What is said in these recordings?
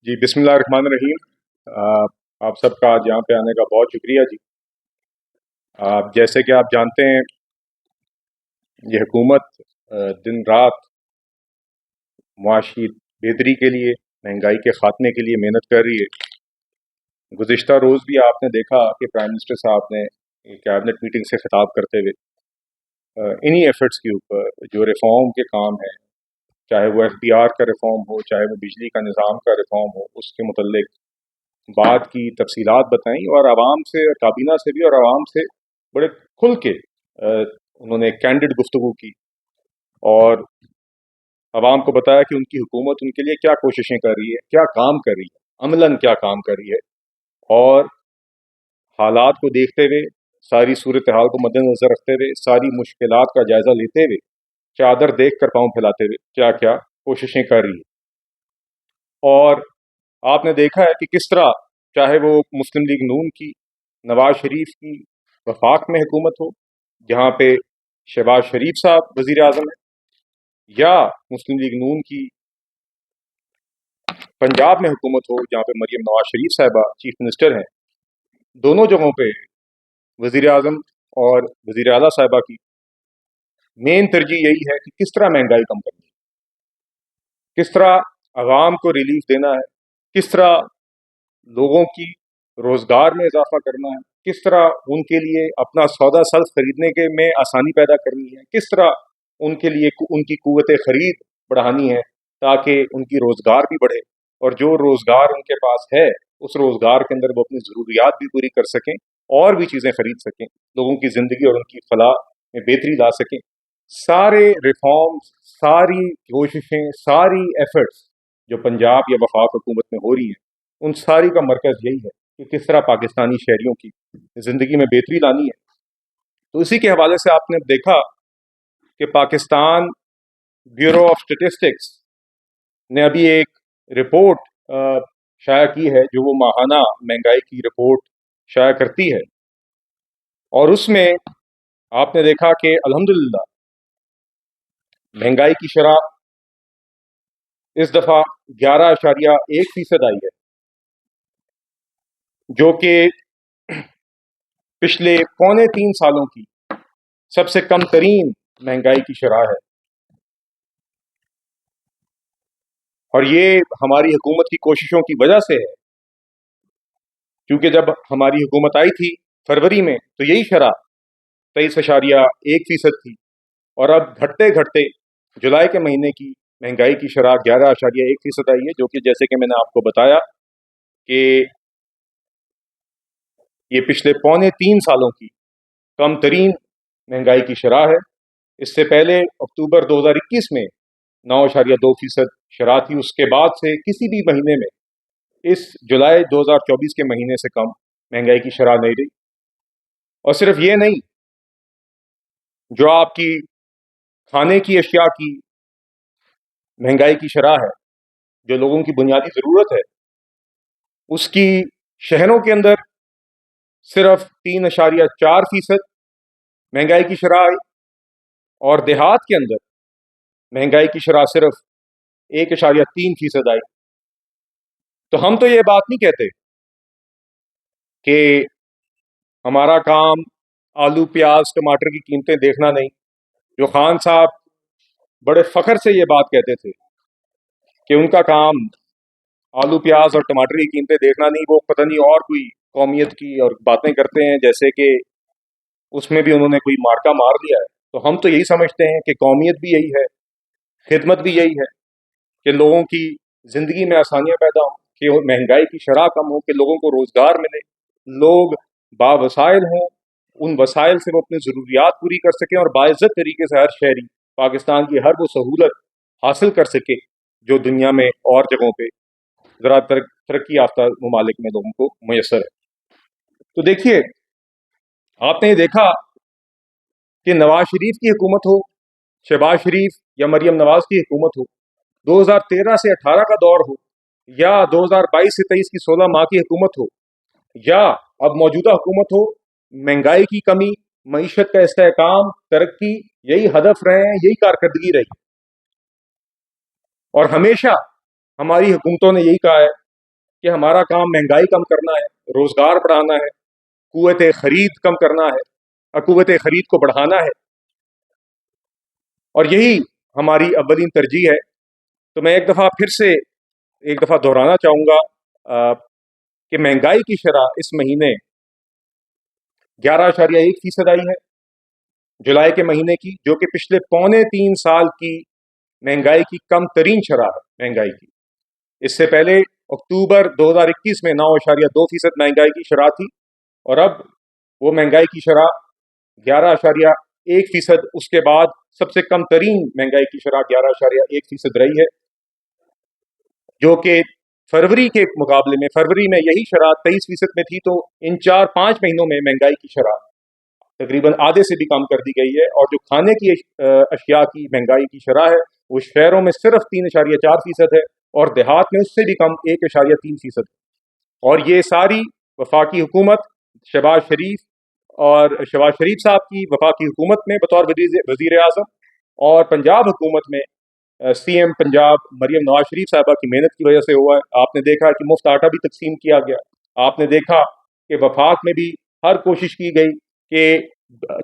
جی بسم اللہ الرحمن الرحیم۔ آپ سب کا آج یہاں پہ آنے کا بہت شکریہ جی۔ جیسے کہ آپ جانتے ہیں یہ حکومت دن رات معاشی بہتری کے لیے، مہنگائی کے خاتمے کے لیے محنت کر رہی ہے۔ گزشتہ روز بھی آپ نے دیکھا کہ پرائم منسٹر صاحب نے کیبنٹ میٹنگ سے خطاب کرتے ہوئے انہی ایفرٹس کے اوپر جو ریفارم کے کام ہیں، چاہے وہ ایف بی آر کا ریفارم ہو، چاہے وہ بجلی کا نظام کا ریفارم ہو، اس کے متعلق بات کی، تفصیلات بتائیں اور عوام سے، کابینہ سے بھی اور عوام سے بڑے کھل کے انہوں نے کینڈڈ گفتگو کی اور عوام کو بتایا کہ ان کی حکومت ان کے لیے کیا کوششیں کر رہی ہے، کیا کام کر رہی ہے، عملاً کیا کام کر رہی ہے، اور حالات کو دیکھتے ہوئے، ساری صورتحال کو مد نظر رکھتے ہوئے، ساری مشکلات کا جائزہ لیتے ہوئے، چادر دیکھ کر پاؤں پھیلاتے ہوئے کیا کیا کوششیں کر رہی ہے۔ اور آپ نے دیکھا ہے کہ کس طرح چاہے وہ مسلم لیگ نون کی، نواز شریف کی وفاق میں حکومت ہو جہاں پہ شہباز شریف صاحب وزیر اعظم ہیں، یا مسلم لیگ نون کی پنجاب میں حکومت ہو جہاں پہ مریم نواز شریف صاحبہ چیف منسٹر ہیں، دونوں جگہوں پہ وزیر اعظم اور وزیر اعلیٰ صاحبہ کی مین ترجیح یہی ہے کہ کس طرح مہنگائی کم کرنی ہے، کس طرح عوام کو ریلیف دینا ہے، کس طرح لوگوں کی روزگار میں اضافہ کرنا ہے، کس طرح ان کے لیے اپنا سودا سلف خریدنے کے میں آسانی پیدا کرنی ہے، کس طرح ان کے لیے ان کی قوت خرید بڑھانی ہے تاکہ ان کی روزگار بھی بڑھے، اور جو روزگار ان کے پاس ہے اس روزگار کے اندر وہ اپنی ضروریات بھی پوری کر سکیں اور بھی چیزیں خرید سکیں، لوگوں کی زندگی اور ان کی فلاح میں بہتری لا سکیں۔ سارے ریفارمز، ساری کوششیں، ساری ایفرٹس جو پنجاب یا وفاق حکومت میں ہو رہی ہیں، ان ساری کا مرکز یہی ہے کہ کس طرح پاکستانی شہریوں کی زندگی میں بہتری لانی ہے۔ تو اسی کے حوالے سے آپ نے دیکھا کہ پاکستان بیورو آف اسٹیٹسٹکس نے ابھی ایک رپورٹ شائع کی ہے جو وہ ماہانہ مہنگائی کی رپورٹ شائع کرتی ہے، اور اس میں آپ نے دیکھا کہ الحمدللہ مہنگائی کی شرح اس دفعہ 11.1% آئی ہے، جو کہ پچھلے 3.25 سالوں کی سب سے کم ترین مہنگائی کی شرح ہے۔ اور یہ ہماری حکومت کی کوششوں کی وجہ سے ہے، کیونکہ جب ہماری حکومت آئی تھی فروری میں تو یہی شرح 23.1% تھی، اور اب گھٹتے گھٹتے جولائی کے مہینے کی مہنگائی کی شرح 11.1% آئی ہے، جو کہ جیسے کہ میں نے آپ کو بتایا کہ یہ پچھلے 3.25 سالوں کی کم ترین مہنگائی کی شرح ہے۔ اس سے پہلے اکتوبر 2021 میں 9.2% شرح تھی، اس کے بعد سے کسی بھی مہینے میں اس جولائی 2024 کے مہینے سے کم مہنگائی کی شرح نہیں رہی۔ اور صرف یہ نہیں، جو آپ کی کھانے کی اشیاء کی مہنگائی کی شرح ہے، جو لوگوں کی بنیادی ضرورت ہے، اس کی شہروں کے اندر صرف 3.4% مہنگائی کی شرح آئی، اور دیہات کے اندر مہنگائی کی شرح صرف 1.3% آئی۔ تو ہم تو یہ بات نہیں کہتے کہ ہمارا کام آلو، پیاز، ٹماٹر کی قیمتیں دیکھنا نہیں۔ جو خان صاحب بڑے فخر سے یہ بات کہتے تھے کہ ان کا کام آلو، پیاز اور ٹماٹر کی قیمتیں دیکھنا نہیں، وہ پتہ نہیں اور کوئی قومیت کی اور باتیں کرتے ہیں، جیسے کہ اس میں بھی انہوں نے کوئی مارکا مار لیا ہے۔ تو ہم تو یہی سمجھتے ہیں کہ قومیت بھی یہی ہے، خدمت بھی یہی ہے کہ لوگوں کی زندگی میں آسانیاں پیدا ہوں، کہ مہنگائی کی شرح کم ہو، کہ لوگوں کو روزگار ملے، لوگ باوسائل ہوں، ان وسائل سے وہ اپنی ضروریات پوری کر سکیں، اور باعزت طریقے سے ہر شہری پاکستان کی ہر وہ سہولت حاصل کر سکے جو دنیا میں اور جگہوں پہ ذرا ترقی یافتہ ممالک میں لوگوں کو میسر ہے۔ تو دیکھیے، آپ نے یہ دیکھا کہ نواز شریف کی حکومت ہو، شہباز شریف یا مریم نواز کی حکومت ہو، 2013 سے 18 کا دور ہو، یا 2022 سے 23 کی 16 ماہ کی حکومت ہو، یا اب موجودہ حکومت ہو، مہنگائی کی کمی، معیشت کا استحکام، ترقی، یہی ہدف رہے ہیں، یہی کارکردگی رہی، اور ہمیشہ ہماری حکومتوں نے یہی کہا ہے کہ ہمارا کام مہنگائی کم کرنا ہے، روزگار بڑھانا ہے، قوت خرید کم کرنا ہے، قوت خرید کو بڑھانا ہے، اور یہی ہماری اولین ترجیح ہے۔ تو میں ایک دفعہ دہرانا چاہوں گا کہ مہنگائی کی شرح اس مہینے 11.1% آئی ہے، جولائی کے مہینے کی، جو کہ پچھلے 3.25 سال کی مہنگائی کی کم ترین شرح ہے مہنگائی کی۔ اس سے پہلے اکتوبر 2021 میں 9.2% مہنگائی کی شرح تھی، اور اب وہ مہنگائی کی شرح 11.1%، اس کے بعد سب سے کم ترین مہنگائی کی شرح 11.1% رہی ہے، جو کہ فروری کے مقابلے میں، فروری میں یہی شرح 23% میں تھی، تو ان 4-5 مہینوں میں مہنگائی کی شرح تقریباً آدھے سے بھی کم کر دی گئی ہے۔ اور جو کھانے کی اشیاء کی مہنگائی کی شرح ہے وہ شہروں میں صرف 3.4% ہے، اور دیہات میں اس سے بھی کم 1.3% ہے۔ اور یہ ساری وفاقی حکومت، شہباز شریف صاحب کی وفاقی حکومت میں بطور وزیر اعظم، اور پنجاب حکومت میں سی ایم پنجاب مریم نواز شریف صاحبہ کی محنت کی وجہ سے ہوا ہے۔ آپ نے دیکھا کہ مفت آٹا بھی تقسیم کیا گیا، آپ نے دیکھا کہ وفاق میں بھی ہر کوشش کی گئی کہ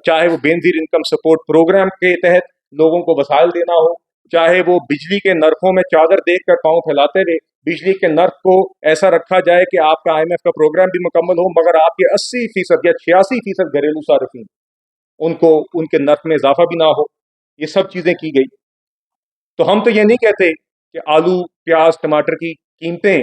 چاہے وہ بے نظیر انکم سپورٹ پروگرام کے تحت لوگوں کو وسائل دینا ہو، چاہے وہ بجلی کے نرخوں میں چادر دیکھ کر پاؤں پھیلاتے رہے، بجلی کے نرخ کو ایسا رکھا جائے کہ آپ کا IMF کا پروگرام بھی مکمل ہو، مگر آپ کے 80% یا 86% گھریلو صارفین ان کے نرخ میں اضافہ بھی نہ ہو۔ یہ سب چیزیں کی گئی۔ تو ہم تو یہ نہیں کہتے کہ آلو، پیاز، ٹماٹر کی قیمتیں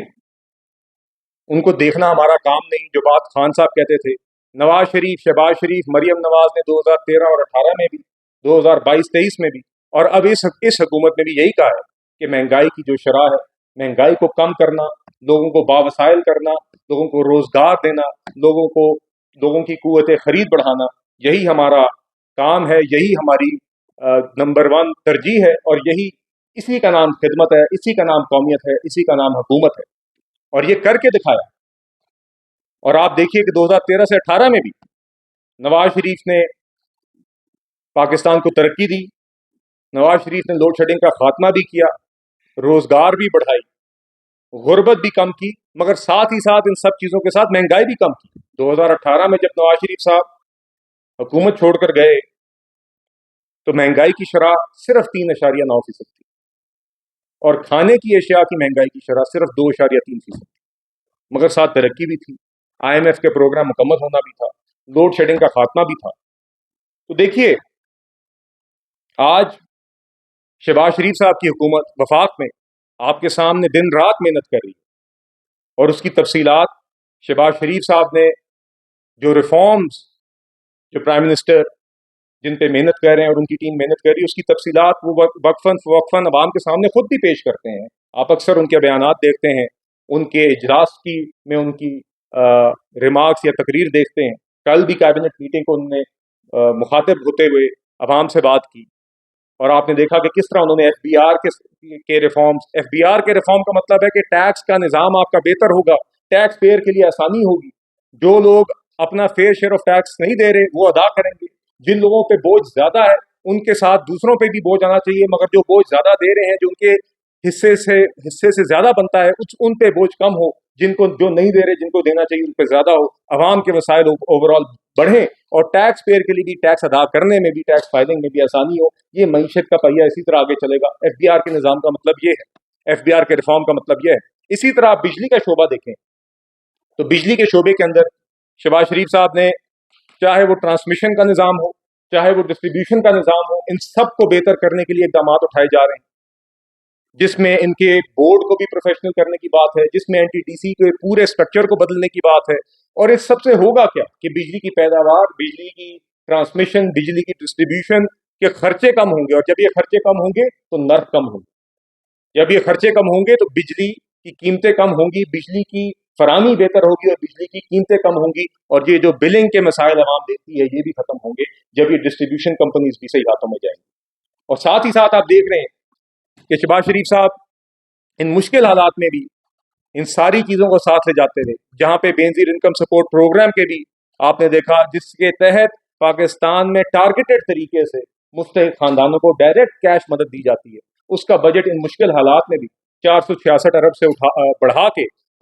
ان کو دیکھنا ہمارا کام نہیں، جو بات خان صاحب کہتے تھے۔ نواز شریف، شہباز شریف، مریم نواز نے 2013 اور 18 میں بھی، 2022-23 میں بھی، اور اب اس حکومت میں بھی یہی کہا ہے کہ مہنگائی کی جو شرح ہے، مہنگائی کو کم کرنا، لوگوں کو باوسائل کرنا، لوگوں کو روزگار دینا، لوگوں کی قوت خرید بڑھانا، یہی ہمارا کام ہے، یہی ہماری نمبر 1 ترجیح ہے، اور اسی کا نام خدمت ہے، اسی کا نام قومیت ہے، اسی کا نام حکومت ہے، اور یہ کر کے دکھایا۔ اور آپ دیکھیے کہ 2013 سے 18 میں بھی نواز شریف نے پاکستان کو ترقی دی، نواز شریف نے لوڈ شیڈنگ کا خاتمہ بھی کیا، روزگار بھی بڑھائی، غربت بھی کم کی، مگر ساتھ ہی ساتھ ان سب چیزوں کے ساتھ مہنگائی بھی کم کی۔ 2018 میں جب نواز شریف صاحب حکومت چھوڑ کر گئے تو مہنگائی کی شرح صرف 3.9% تھی، اور کھانے کی اشیاء کی مہنگائی کی شرح صرف 2.3%، مگر ساتھ ترقی بھی تھی، IMF کے پروگرام مکمل ہونا بھی تھا، لوڈ شیڈنگ کا خاتمہ بھی تھا۔ تو دیکھیے آج شہباز شریف صاحب کی حکومت وفاق میں آپ کے سامنے دن رات محنت کر رہی ہے، اور اس کی تفصیلات شہباز شریف صاحب نے جو ریفارمز، جو پرائم منسٹر جن پہ محنت کر رہے ہیں اور ان کی ٹیم محنت کر رہی ہے، اس کی تفصیلات وہ وقفاً عوام کے سامنے خود بھی پیش کرتے ہیں۔ آپ اکثر ان کے بیانات دیکھتے ہیں، ان کے اجلاس میں ان کی ریمارکس یا تقریر دیکھتے ہیں۔ کل بھی کابینٹ میٹنگ کو انہوں نے مخاطب ہوتے ہوئے عوام سے بات کی، اور آپ نے دیکھا کہ کس طرح انہوں نے FBR کے ریفارمز، FBR کے ریفارم کا مطلب ہے کہ ٹیکس کا نظام آپ کا بہتر ہوگا، ٹیکس پیئر کے لیے آسانی ہوگی، جو لوگ اپنا فیئر شیئر آف ٹیکس نہیں دے رہے وہ ادا کریں گے، جن لوگوں پہ بوجھ زیادہ ہے ان کے ساتھ دوسروں پہ بھی بوجھ آنا چاہیے، مگر جو بوجھ زیادہ دے رہے ہیں، جو ان کے حصے سے زیادہ بنتا ہے، ان پہ بوجھ کم ہو، جو نہیں دے رہے، جن کو دینا چاہیے ان پہ زیادہ ہو، عوام کے وسائل اوور آل بڑھیں، اور ٹیکس پیئر کے لیے بھی ٹیکس ادا کرنے میں بھی، ٹیکس فائلنگ میں بھی آسانی ہو۔ یہ معیشت کا پہیہ اسی طرح آگے چلے گا۔ FBR کے نظام کا مطلب یہ ہے، FBR کے ریفارم کا مطلب یہ ہے۔ اسی طرح آپ بجلی کا شعبہ دیکھیں تو بجلی کے شعبے کے اندر شہباز شریف صاحب نے، چاہے وہ ٹرانسمیشن کا نظام ہو، چاہے وہ ڈسٹریبیوشن کا نظام ہو، ان سب کو بہتر کرنے کے لیے اقدامات اٹھائے جا رہے ہیں، جس میں ان کے بورڈ کو بھی پروفیشنل کرنے کی بات ہے، جس میں NTTC کے پورے سٹرکچر کو بدلنے کی بات ہے۔ اور اس سب سے ہوگا کیا کہ بجلی کی پیداوار، بجلی کی ٹرانسمیشن، بجلی کی ڈسٹریبیوشن کے خرچے کم ہوں گے، اور جب یہ خرچے کم ہوں گے تو نرخ کم ہوں گے، جب یہ خرچے کم ہوں گے تو بجلی کی قیمتیں کم ہوں گی، بجلی کی فراہمی بہتر ہوگی، اور بجلی کی قیمتیں کم ہوں گی، اور یہ جو بلنگ کے مسائل عوام دیکھتی ہے یہ بھی ختم ہوں گے جب یہ ڈسٹریبیوشن کمپنیز بھی صحیح ہاتھوں میں جائیں گی۔ اور ساتھ ہی ساتھ آپ دیکھ رہے ہیں کہ شہباز شریف صاحب ان مشکل حالات میں بھی ان ساری چیزوں کو ساتھ لے جاتے رہے، جہاں پہ بے نظیر انکم سپورٹ پروگرام کے بھی آپ نے دیکھا، جس کے تحت پاکستان میں ٹارگیٹڈ طریقے سے مستحق خاندانوں کو ڈائریکٹ کیش مدد دی جاتی ہے، اس کا بجٹ ان مشکل حالات میں بھی 466 ارب سے بڑھا کے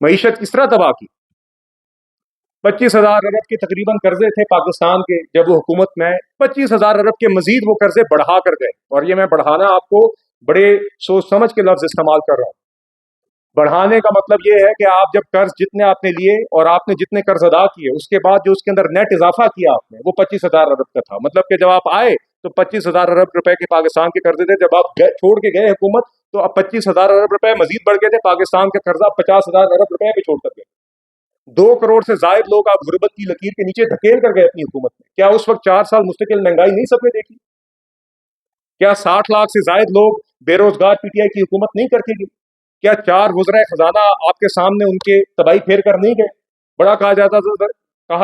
معیشت کس طرح تباہ کی. 25,000 ارب کے تقریباً قرضے تھے پاکستان کے جب وہ حکومت میں آئے. 25,000 ارب کے مزید وہ قرضے بڑھا کر گئے. اور یہ میں بڑھانا آپ کو بڑے سوچ سمجھ کے لفظ استعمال کر رہا ہوں. بڑھانے کا مطلب یہ ہے کہ آپ جب قرض جتنے آپ نے لیے اور آپ نے جتنے قرض ادا کیے اس کے بعد جو اس کے اندر نیٹ اضافہ کیا آپ نے وہ 25,000 ارب کا تھا. مطلب کہ جب آپ آئے تو 25,000 ارب روپے کے پاکستان کے قرضے تھے. جب آپ چھوڑ کے گئے حکومت تو اب 25,000 ارب روپے مزید بڑھ گئے تھے. پاکستان کا قرضہ 50,000 ارب روپے پہ چھوڑ کر گئے. 2 کروڑ سے زائد لوگ آپ غربت کی لکیر کے نیچے دھکیل کر گئے اپنی حکومت میں. کیا اس وقت 4 سال مستقل مہنگائی نہیں سب نے دیکھی؟ کیا 60 لاکھ سے زائد لوگ بے روزگار پی ٹی آئی کی حکومت نہیں کرتی گئی؟ کیا 4 وزرائے خزانہ آپ کے سامنے ان کے تباہی پھیر کر نہیں گئے؟ بڑا کہا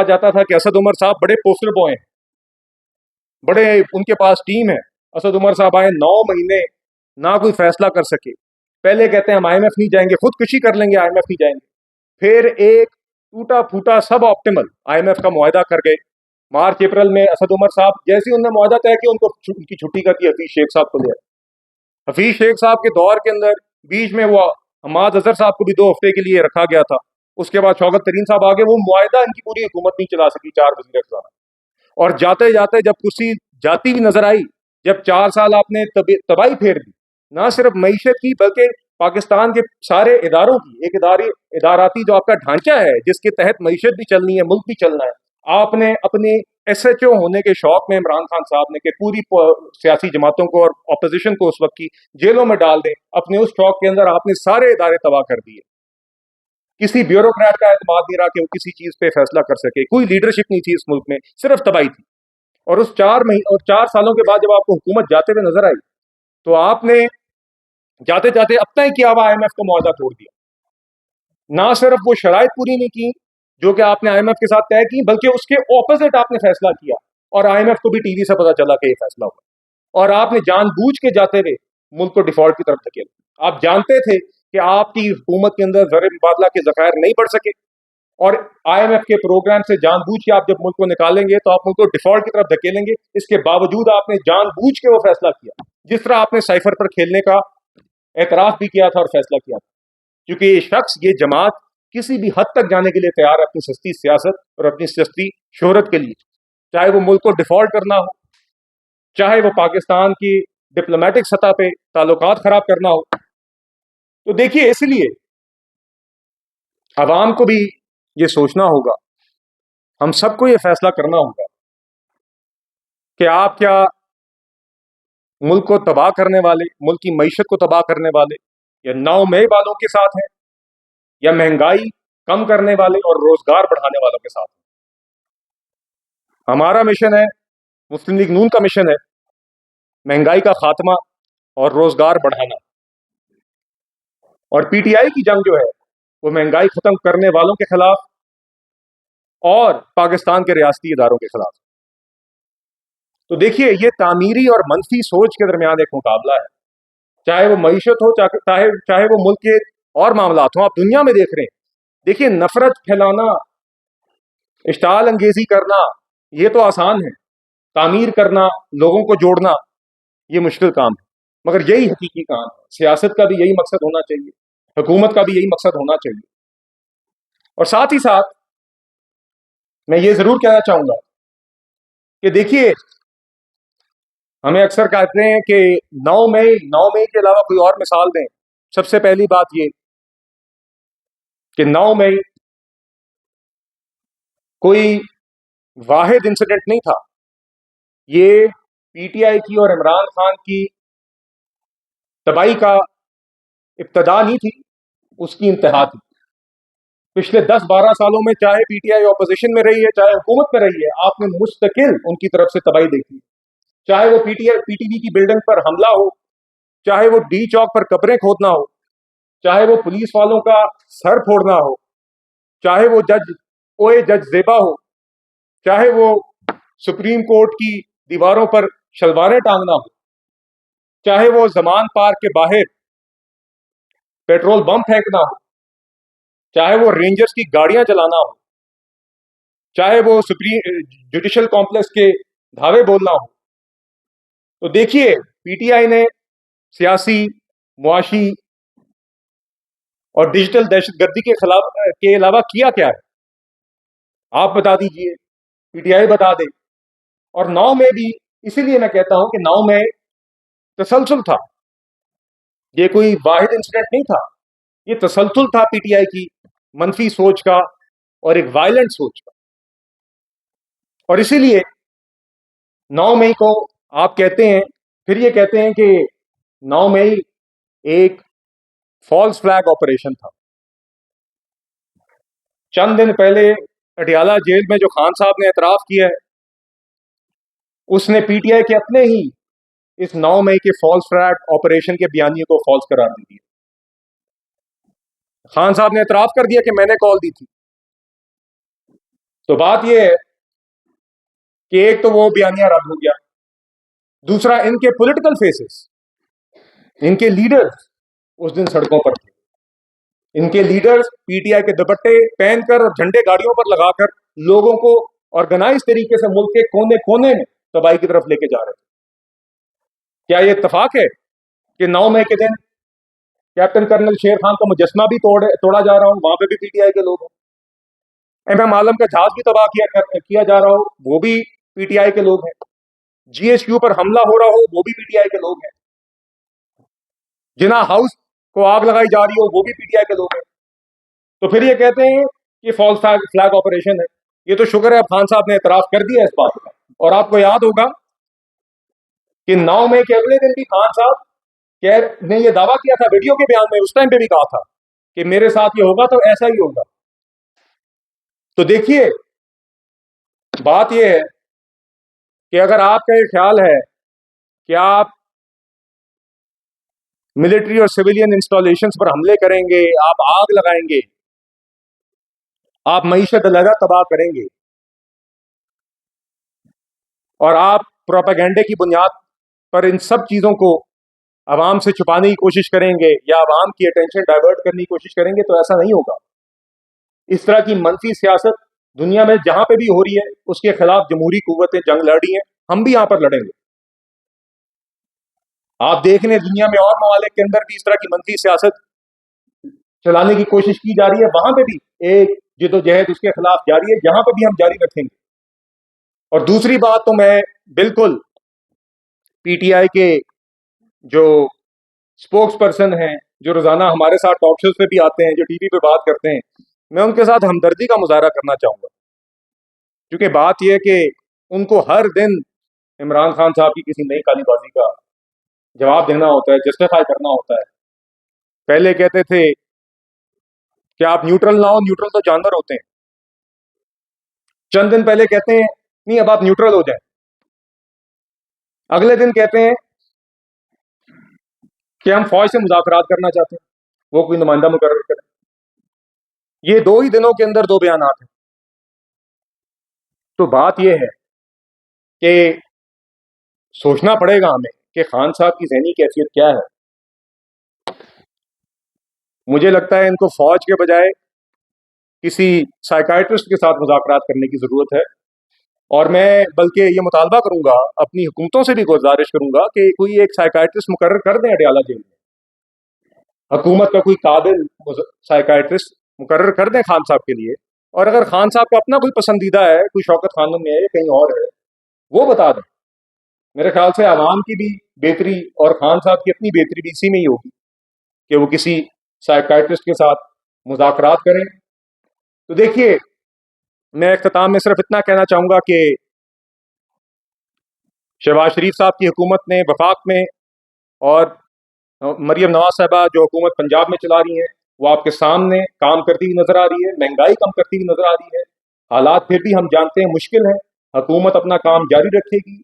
جاتا تھا کہ اسد عمر صاحب بڑے پوسٹر بوائے ہیں, بڑے ان کے پاس ٹیم ہے. اسد عمر صاحب آئے 9 مہینے نہ کوئی فیصلہ کر سکے. پہلے کہتے ہیں ہم آئی ایم ایف نہیں جائیں گے, خودکشی کر لیں گے, آئی ایم ایف نہیں جائیں گے. پھر ایک ٹوٹا پھوٹا سب آپٹیمل آئی ایم ایف کا معاہدہ کر گئے. مارچ اپریل میں اسد عمر صاحب جیسے انہوں نے معاہدہ طے کیا ان کو ان کی چھٹی کر دی حفیظ شیخ صاحب کو لے. حفیظ شیخ صاحب کے دور کے اندر بیچ میں وہ حماد اظہر صاحب کو بھی 2 ہفتے کے لیے رکھا گیا تھا. اس کے بعد شوکت ترین صاحب آگے, وہ معاہدہ ان کی پوری حکومت نہیں چلا سکی 4 وزیر خزانہ. اور جاتے جاتے جب کرسی جاتی بھی نظر آئی, جب 4 سال آپ نے تباہی پھیر دی نہ صرف معیشت کی بلکہ پاکستان کے سارے اداروں کی, ایک اداراتی جو آپ کا ڈھانچہ ہے جس کے تحت معیشت بھی چلنی ہے, ملک بھی چلنا ہے, آپ نے اپنے ایس ایچ او ہونے کے شوق میں عمران خان صاحب نے کہ پوری سیاسی جماعتوں کو اور اپوزیشن کو اس وقت کی جیلوں میں ڈال دیں, اپنے اس شوق کے اندر آپ نے سارے ادارے تباہ کر دیے. کسی بیوروکریٹ کا اعتماد نہیں رہا کہ وہ کسی چیز پہ فیصلہ کر سکے. کوئی لیڈرشپ نہیں تھی اس ملک میں, صرف تباہی تھی. اور اس 4 سالوں کے بعد جب آپ کو حکومت جاتے ہوئے نظر آئی تو آپ نے جاتے جاتے اپنا ہی کیا ہوا آئی ایم ایف کا معاہدہ توڑ دیا. نہ صرف وہ شرائط پوری نہیں کی جو کہ آپ نے آئی ایم ایف کے ساتھ طے کی, بلکہ اس کے اپوزٹ آپ نے فیصلہ کیا. اور آئی ایم ایف کو بھی ٹی وی سے پتا چلا کہ یہ فیصلہ ہوا. اور آپ نے جان بوجھ کے جاتے ہوئے ملک کو ڈیفالٹ کی طرف دھکیلا. آپ جانتے تھے کہ آپ کی حکومت کے اندر زر مبادلہ کے ذخائر نہیں بڑھ سکے, اور آئی ایم ایف کے پروگرام سے جان بوجھ کے آپ جب ملک کو نکالیں گے تو آپ ملک کو ڈیفالٹ کی طرف دھکیلیں گے. اس کے باوجود آپ نے جان بوجھ کے وہ فیصلہ کیا, جس طرح آپ نے سائفر پر کھیلنے کا اعتراف بھی کیا تھا اور فیصلہ کیا تھا. کیونکہ یہ شخص, یہ جماعت کسی بھی حد تک جانے کے لیے تیار ہے اپنی سستی سیاست اور اپنی سستی شہرت کے لیے, چاہے وہ ملک کو ڈیفالٹ کرنا ہو, چاہے وہ پاکستان کی ڈپلومیٹک سطح پہ تعلقات خراب کرنا ہو. تو دیکھیے, اس لیے عوام کو بھی یہ سوچنا ہوگا, ہم سب کو یہ فیصلہ کرنا ہوگا کہ آپ کیا ملک کو تباہ کرنے والے, ملک کی معیشت کو تباہ کرنے والے یا نو میں والوں کے ساتھ ہیں, یا مہنگائی کم کرنے والے اور روزگار بڑھانے والوں کے ساتھ ہیں. ہمارا مشن ہے, مسلم لیگ نون کا مشن ہے, مہنگائی کا خاتمہ اور روزگار بڑھانا. اور پی ٹی آئی کی جنگ جو ہے وہ مہنگائی ختم کرنے والوں کے خلاف اور پاکستان کے ریاستی اداروں کے خلاف. تو دیکھیے, یہ تعمیری اور منفی سوچ کے درمیان ایک مقابلہ ہے, چاہے وہ معیشت ہو, چاہے وہ ملک کے اور معاملات ہوں. آپ دنیا میں دیکھ رہے ہیں, دیکھیے نفرت پھیلانا, اشتعال انگیزی کرنا یہ تو آسان ہے, تعمیر کرنا, لوگوں کو جوڑنا یہ مشکل کام ہے. مگر یہی حقیقی کام ہے. سیاست کا بھی یہی مقصد ہونا چاہیے, حکومت کا بھی یہی مقصد ہونا چاہیے. اور ساتھ ہی ساتھ میں یہ ضرور کہنا چاہوں گا کہ دیکھیے, ہمیں اکثر کہتے ہیں کہ 9 مئی کے علاوہ کوئی اور مثال دیں. سب سے پہلی بات یہ کہ 9 مئی کوئی واحد انسیڈنٹ نہیں تھا, یہ پی ٹی آئی کی اور عمران خان کی تباہی کا ابتدا نہیں تھی, اس کی انتہا تھی. پچھلے 10-12 سالوں میں چاہے پی ٹی آئی اپوزیشن میں رہی ہے, چاہے حکومت میں رہی ہے, آپ نے مستقل ان کی طرف سے تباہی دیکھی. چاہے وہ پی ٹی وی کی بلڈنگ پر حملہ ہو, چاہے وہ ڈی چوک پر قبریں کھودنا ہو, چاہے وہ پولیس والوں کا سر پھوڑنا ہو, چاہے وہ جج زیبا ہو, چاہے وہ سپریم کورٹ کی دیواروں پر شلواریں ٹانگنا ہو, چاہے وہ زمان پارک کے باہر پیٹرول بم پھینکنا ہو, چاہے وہ رینجرز کی گاڑیاں چلانا ہو, چاہے وہ جوڈیشل کمپلیکس کے دھاوے بولنا ہو. تو دیکھیے, پی ٹی آئی نے سیاسی, معاشی اور ڈیجیٹل دہشت گردی کے خلاف کے علاوہ کیا کیا ہے؟ آپ بتا دیجئے، پی ٹی آئی بتا دے۔ اور 9 میں بھی اسی لیے میں کہتا ہوں کہ 9 میں تسلسل تھا، یہ کوئی واحد انسیڈنٹ نہیں تھا، یہ تسلسل تھا پی ٹی آئی کی منفی سوچ کا اور ایک وائلنٹ سوچ کا۔ اور اسی لیے 9 مئی کو آپ کہتے ہیں، پھر یہ کہتے ہیں کہ 9 مئی ایک فالس فلیگ آپریشن تھا۔ چند دن پہلے اٹیالہ جیل میں جو خان صاحب نے اعتراف کیا ہے، اس نے پی ٹی آئی کے اپنے ہی اس 9 مئی کے فالس فلیگ آپریشن کے بیانیے کو فالس قرار دی دیا۔ خان صاحب نے اعتراف کر دیا کہ میں نے کال دی تھی۔ تو بات یہ ہے کہ ایک تو وہ بیانیہ رد ہو گیا، دوسرا ان کے پولیٹیکل فیسز، ان کے لیڈرز اس دن سڑکوں پر تھے۔ ان کے لیڈرز پی ٹی آئی کے دوپٹے پہن کر اور جھنڈے گاڑیوں پر لگا کر لوگوں کو آرگنائز طریقے سے ملک کے کونے کونے میں تباہی کی طرف لے کے جا رہے تھے۔ کیا یہ اتفاق ہے کہ 9 مئی کے دن کیپٹن کرنل شیر خان کا مجسمہ بھی توڑا جا رہا ہو، وہاں پہ بھی پی ٹی آئی کے لوگ ہیں؟ ایم ایم عالم کا جہاز بھی تباہ کیا جا رہا ہو، وہ بھی پی ٹی آئی کے لوگ ہیں؟ جی ایس یو پر حملہ ہو رہا ہو، وہ بھی پی ٹی آئی کے لوگ ہیں؟ جناح ہاؤس کو آگ لگائی جا رہی ہو، وہ بھی پی ٹی آئی کے لوگ ہیں؟ تو پھر یہ کہتے ہیں کہ فالس فلیگ آپریشن ہے۔ یہ تو شکر ہے اب خان صاحب نے اعتراف کر دیا اس بات کا۔ اور آپ کو یاد ہوگا کہ 9 مئی کے اگلے دن بھی خان صاحب نے یہ دعویٰ کیا تھا ویڈیو کے بیان میں، اس ٹائم پہ بھی کہا تھا کہ میرے ساتھ یہ ہوگا تو ایسا ہی ہوگا۔ تو دیکھیے، بات یہ ہے کہ اگر آپ کا یہ خیال ہے کہ آپ ملٹری اور سویلین انسٹالیشنز پر حملے کریں گے، آپ آگ لگائیں گے، آپ معیشت علیحدہ تباہ کریں گے، اور آپ پروپیگنڈے کی بنیاد پر ان سب چیزوں کو عوام سے چھپانے کی کوشش کریں گے یا عوام کی اٹینشن ڈائیورٹ کرنے کی کوشش کریں گے، تو ایسا نہیں ہوگا۔ اس طرح کی منفی سیاست دنیا میں جہاں پہ بھی ہو رہی ہے، اس کے خلاف جمہوری قوتیں جنگ لڑ رہی ہیں، ہم بھی یہاں پر لڑیں گے۔ آپ دیکھ لیں دنیا میں اور ممالک کے اندر بھی اس طرح کی منفی سیاست چلانے کی کوشش کی جا رہی ہے، وہاں پہ بھی ایک جدوجہد اس کے خلاف جاری ہے، یہاں پہ بھی ہم جاری رکھیں گے۔ اور دوسری بات تو میں بالکل پی ٹی آئی کے جو اسپوکس پرسن ہیں، جو روزانہ ہمارے ساتھ ٹاک شوز پہ بھی آتے ہیں، جو ٹی وی پہ بات کرتے ہیں، میں ان کے ساتھ ہمدردی کا مظاہرہ کرنا چاہوں گا، کیونکہ بات یہ ہے کہ ان کو ہر دن عمران خان صاحب کی کسی نئی کالی بازی کا جواب دینا ہوتا ہے، جسٹیفائی کرنا ہوتا ہے۔ پہلے کہتے تھے کہ آپ نیوٹرل نہ ہو، نیوٹرل تو جانور ہوتے ہیں۔ چند دن پہلے کہتے ہیں نہیں اب آپ نیوٹرل ہو جائیں، اگلے دن کہتے ہیں کہ ہم فوج سے مذاکرات کرنا چاہتے ہیں، وہ کوئی نمائندہ مقرر کریں۔ یہ 2 ہی دنوں کے اندر 2 بیانات ہیں۔ تو بات یہ ہے کہ سوچنا پڑے گا ہمیں کہ خان صاحب کی ذہنی کیفیت کیا ہے۔ مجھے لگتا ہے ان کو فوج کے بجائے کسی سائیکائٹرسٹ کے ساتھ مذاکرات کرنے کی ضرورت ہے، اور میں بلکہ یہ مطالبہ کروں گا، اپنی حکومتوں سے بھی گزارش کروں گا کہ کوئی ایک سائیکائٹرسٹ مقرر کر دیں اڈیالہ جیل میں، حکومت کا کوئی قابل سائیکائٹرسٹ مقرر کر دیں خان صاحب کے لیے۔ اور اگر خان صاحب کا اپنا کوئی پسندیدہ ہے، کوئی شوکت خانم میں ہے یا کہیں اور ہے، وہ بتا دیں۔ میرے خیال سے عوام کی بھی بہتری اور خان صاحب کی اپنی بہتری بھی اسی میں ہی ہوگی کہ وہ کسی سائیکائٹرسٹ کے ساتھ مذاکرات کریں۔ تو دیکھیے، میں اختتام میں صرف اتنا کہنا چاہوں گا کہ شہباز شریف صاحب کی حکومت نے وفاق میں، اور مریم نواز صاحبہ جو حکومت پنجاب میں چلا رہی ہیں، وہ آپ کے سامنے کام کرتی ہوئی نظر آ رہی ہے، مہنگائی کم کرتی ہوئی نظر آ رہی ہے۔ حالات پھر بھی ہم جانتے ہیں مشکل ہیں، حکومت اپنا کام جاری رکھے گی،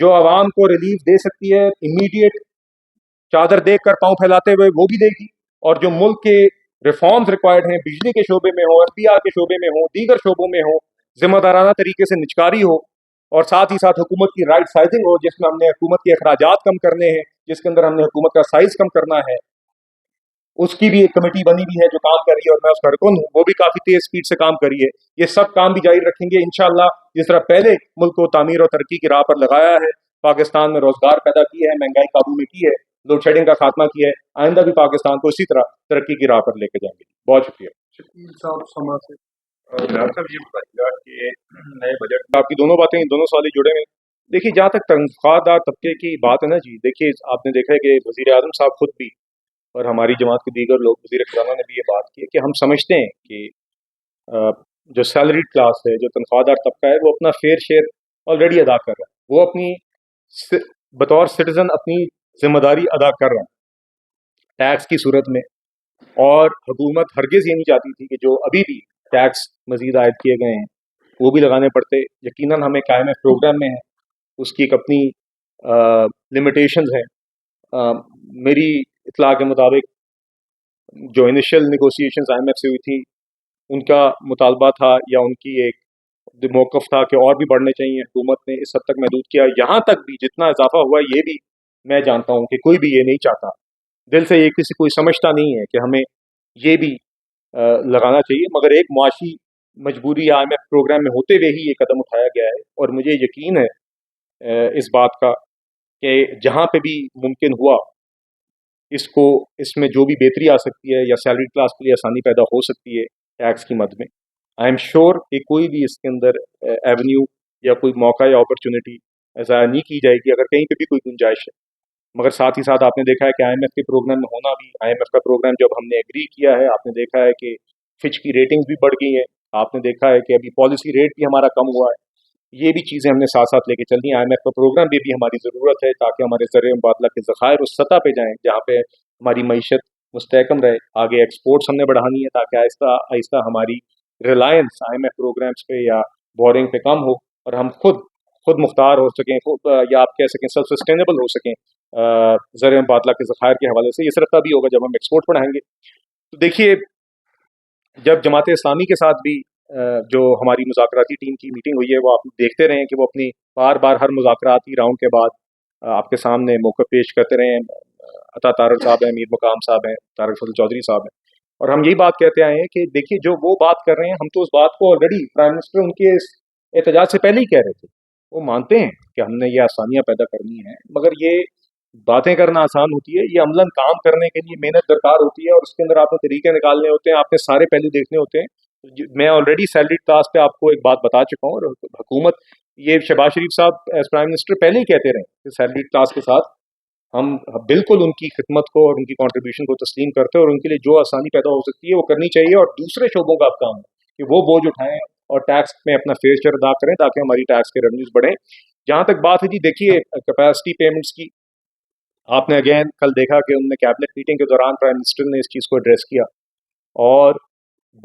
جو عوام کو ریلیف دے سکتی ہے امیڈیٹ چادر دیکھ کر پاؤں پھیلاتے ہوئے وہ بھی دے گی، اور جو ملک کے ریفارمز ریکوائرڈ ہیں، بجلی کے شعبے میں ہو، ایف بی آر کے شعبے میں ہو، دیگر شعبوں میں ہو، ذمہ دارانہ طریقے سے نچکاری ہو، اور ساتھ ہی ساتھ حکومت کی رائٹ سائزنگ ہو، جس میں ہم نے حکومت کے اخراجات کم کرنے ہیں، جس کے اندر ہم نے حکومت کا سائز کم کرنا ہے، اس کی بھی ایک کمیٹی بنی ہوئی ہے جو کام کر رہی ہے، اور میں اس کا رکن ہوں، وہ بھی کافی تیز سپیڈ سے کام کر رہی ہے۔ یہ سب کام بھی جاری رکھیں گے انشاءاللہ، جس طرح پہلے ملک کو تعمیر اور ترقی کی راہ پر لگایا ہے، پاکستان میں روزگار پیدا کی ہے، مہنگائی قابو میں کی ہے، لوڈ شیڈنگ کا خاتمہ کیا ہے. آئندہ بھی پاکستان کو اسی طرح ترقی کی راہ پر لے کے جائیں گے. بہت شکریہ. شکیل صاحب سما سے. جناب صاحب یہ بتائیے گا کہ نئے بجٹ آپ کی دونوں باتیں دونوں سوال جڑے ہوئے ہیں. دیکھیے جہاں تک تنخواہ دار طبقے کی بات ہے نا جی، دیکھیے آپ نے دیکھا ہے کہ وزیر اعظم صاحب خود بھی اور ہماری جماعت کے دیگر لوگ، وزیر خزانہ نے بھی یہ بات کی ہے کہ ہم سمجھتے ہیں کہ جو سیلریڈ کلاس ہے، جو تنخواہ دار طبقہ ہے، وہ اپنا فیئر شیئر آلریڈی ادا کر رہا ہے. وہ اپنی بطور سٹیزن اپنی ذمہ داری ادا کر رہا ہے ٹیکس کی صورت میں. اور حکومت ہرگز یہ نہیں چاہتی تھی کہ جو ابھی بھی ٹیکس مزید عائد کیے گئے ہیں وہ بھی لگانے پڑتے. یقیناً ہمیں IMF پروگرام میں ہے، اس کی ایک اپنی لمیٹیشنز ہیں. میری اطلاع کے مطابق جو انیشل نیگوسیشنز IMF سے ہوئی تھی، ان کا مطالبہ تھا یا ان کی ایک موقف تھا کہ اور بھی بڑھنے چاہیے. حکومت نے اس حد تک محدود کیا. یہاں تک بھی جتنا اضافہ ہوا یہ بھی میں جانتا ہوں کہ کوئی بھی یہ نہیں چاہتا، دل سے یہ کسی کوئی سمجھتا نہیں ہے کہ ہمیں یہ بھی لگانا چاہیے. مگر ایک معاشی مجبوری IMF پروگرام میں ہوتے ہوئے ہی یہ قدم اٹھایا گیا ہے. اور مجھے یقین ہے اس بات کا کہ جہاں پہ بھی ممکن ہوا اس میں جو بھی بہتری آ سکتی ہے یا سیلری کلاس کے لیے آسانی پیدا ہو سکتی ہے ٹیکس کی مد میں، آئی ایم شیور کہ کوئی بھی اس کے اندر ایونیو یا کوئی موقع یا اپرچونٹی ضائع نہیں کی جائے گی اگر کہیں پہ بھی کوئی گنجائش ہے. مگر ساتھ ہی ساتھ آپ نے دیکھا ہے کہ IMF کے پروگرام میں ہونا بھی، IMF کا پروگرام جب ہم نے ایگری کیا ہے، آپ نے دیکھا ہے کہ فچ کی ریٹنگز بھی بڑھ گئی ہیں. آپ نے دیکھا ہے کہ ابھی پالیسی ریٹ بھی ہمارا کم ہوا ہے. یہ بھی چیزیں ہم نے ساتھ ساتھ لے کے چلنی ہیں. IMF کا پروگرام بھی ہماری ضرورت ہے تاکہ ہمارے زر مبادلہ کے ذخائر اس سطح پہ جائیں جہاں پہ ہماری معیشت مستحکم رہے. آگے ایکسپورٹس ہم نے بڑھانی ہے تاکہ آہستہ آہستہ ہماری ریلائنس IMF پروگرامس پہ یا بورنگ پہ کم ہو اور ہم خود مختار ہو سکیں، یا آپ کہہ سکیں سیلف سسٹینیبل ہو سکیں زر مبادلہ کے ذخائر کے حوالے سے. یہ صرف تبھی ہوگا جب ہم ایکسپورٹ بڑھائیں گے. تو دیکھیے جب جماعت اسلامی کے ساتھ بھی جو ہماری مذاکراتی ٹیم کی میٹنگ ہوئی ہے، وہ آپ دیکھتے رہے ہیں کہ وہ اپنی بار بار ہر مذاکراتی راؤنڈ کے بعد آپ کے سامنے موقع پیش کرتے رہے ہیں. عطا طارق صاحب ہیں، میر مقام صاحب ہیں، طارق فضل چودھری صاحب ہیں، اور ہم یہی بات کہتے آئے ہیں کہ دیکھیے جو وہ بات کر رہے ہیں، ہم تو اس بات کو آلریڈی پرائم منسٹر ان کے اس احتجاج سے پہلے ہی کہہ رہے تھے. وہ مانتے ہیں کہ ہم نے یہ آسانیاں پیدا کرنی ہیں، مگر یہ باتیں کرنا آسان ہوتی ہے، یہ عملاً کام کرنے کے لیے محنت درکار ہوتی ہے اور اس کے اندر آپ نے طریقے نکالنے ہوتے ہیں، آپ نے سارے پہلو دیکھنے ہوتے ہیں. میں آلریڈی سیلریڈ کلاس پہ آپ کو ایک بات بتا چکا ہوں، اور حکومت یہ شہباز شریف صاحب ایز پرائم منسٹر پہلے ہی کہتے رہے کہ سیلریڈ کلاس کے ساتھ ہم بالکل ان کی خدمت کو اور ان کی کنٹریبیوشن کو تسلیم کرتے ہیں اور ان کے لیے جو آسانی پیدا ہو سکتی ہے وہ کرنی چاہیے. اور دوسرے شعبوں کا اب کام ہے کہ وہ بوجھ اٹھائیں اور ٹیکس میں اپنا فیئر شیئر ادا کریں تاکہ ہماری ٹیکس کے ریونیوز بڑھیں. جہاں تک بات ہے جی، دیکھیے کیپیسٹی پیمنٹس کی، آپ نے اگین کل دیکھا کہ انہوں نے کیبنٹ میٹنگ کے دوران پرائم منسٹر نے اس چیز کو ایڈریس کیا. اور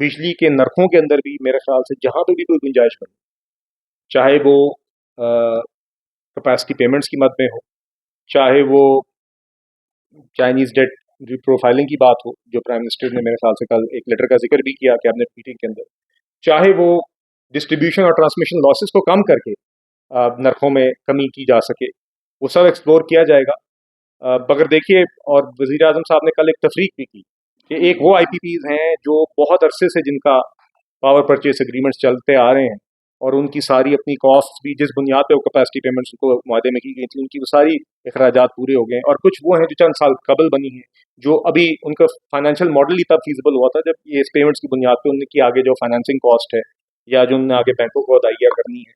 بجلی کے نرخوں کے اندر بھی میرے خیال سے جہاں پہ بھی کوئی گنجائش بنے، چاہے وہ کیپیسٹی پیمنٹس کی مد میں ہو، چاہے وہ چائنیز ڈیٹ پروفائلنگ کی بات ہو جو پرائم منسٹر نے میرے خیال سے کل ایک لیٹر کا ذکر بھی کیا کیبنٹ میٹنگ کے اندر، چاہے وہ ڈسٹریبیوشن اور ٹرانسمیشن لاسز کو کم کر کے نرخوں میں کمی کی جا سکے، وہ سب ایکسپلور کیا جائے گا. مگر دیکھیے، اور وزیر اعظم صاحب نے کل ایک تفریق بھی کی کہ ایک وہ IPPs ہیں جو بہت عرصے سے جن کا پاور پرچیز اگریمنٹس چلتے آ رہے ہیں اور ان کی ساری اپنی کاسٹ بھی جس بنیاد پہ وہ کیپیسٹی پیمنٹس کو معاہدے میں کی گئی تھی، ان کی وہ ساری اخراجات پورے ہو گئے ہیں. اور کچھ وہ ہیں جو چند سال قبل بنی ہیں، جو ابھی ان کا فائنینشیل ماڈل ہی تب فیزیبل ہوا تھا جب یہ اس پیمنٹس کی بنیاد پہ ان کی آگے جو فائنینسنگ کاسٹ ہے یا جو انہوں نے آگے بینکوں کو ادائیگیاں کرنی ہے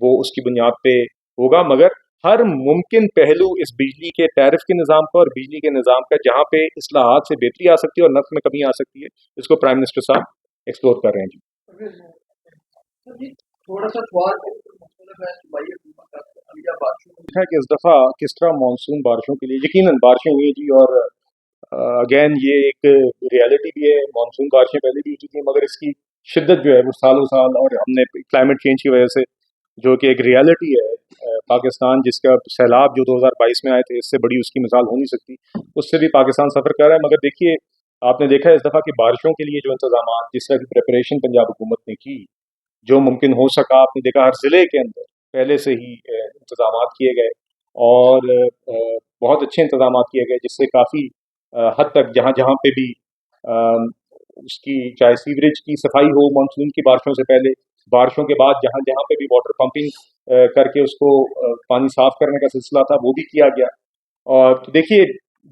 وہ اس کی بنیاد پہ ہوگا. مگر ہر ممکن پہلو اس بجلی کے ٹیرف کے نظام کا اور بجلی کے نظام کا جہاں پہ اصلاحات سے بہتری آ سکتی ہے اور نرخ میں کمی آ سکتی ہے، اس کو پرائم منسٹر صاحب ایکسپلور کر رہے ہیں. جی تھوڑا سا سوال ہے کہ اس دفعہ کس طرح مانسون بارشوں کے لیے یقیناً بارشیں ہوئی ہیں جی، اور اگین یہ ایک ریالٹی بھی ہے. مانسون بارشیں پہلے بھی ہوتی تھیں مگر اس کی شدت جو ہے وہ سالوں سال، اور ہم نے کلائمیٹ چینج کی وجہ سے جو کہ ایک ریالٹی ہے، پاکستان جس کا سیلاب جو 2022 میں آئے تھے، اس سے بڑی اس کی مثال ہو نہیں سکتی، اس سے بھی پاکستان سفر کر رہا ہے. مگر دیکھیے آپ نے دیکھا ہے اس دفعہ کی بارشوں کے لیے جو انتظامات، جس طرح کی پریپریشن پنجاب حکومت نے کی، جو ممکن ہو سکا، آپ نے دیکھا ہر ضلع کے اندر پہلے سے ہی انتظامات کیے گئے اور بہت اچھے انتظامات کیے گئے، جس سے کافی حد تک جہاں جہاں پہ بھی اس کی چاہے سیوریج کی صفائی ہو مانسون کی بارشوں سے پہلے، بارشوں کے بعد جہاں جہاں پہ بھی واٹر پمپنگ کر کے اس کو پانی صاف کرنے کا سلسلہ تھا وہ بھی کیا گیا. اور دیکھیے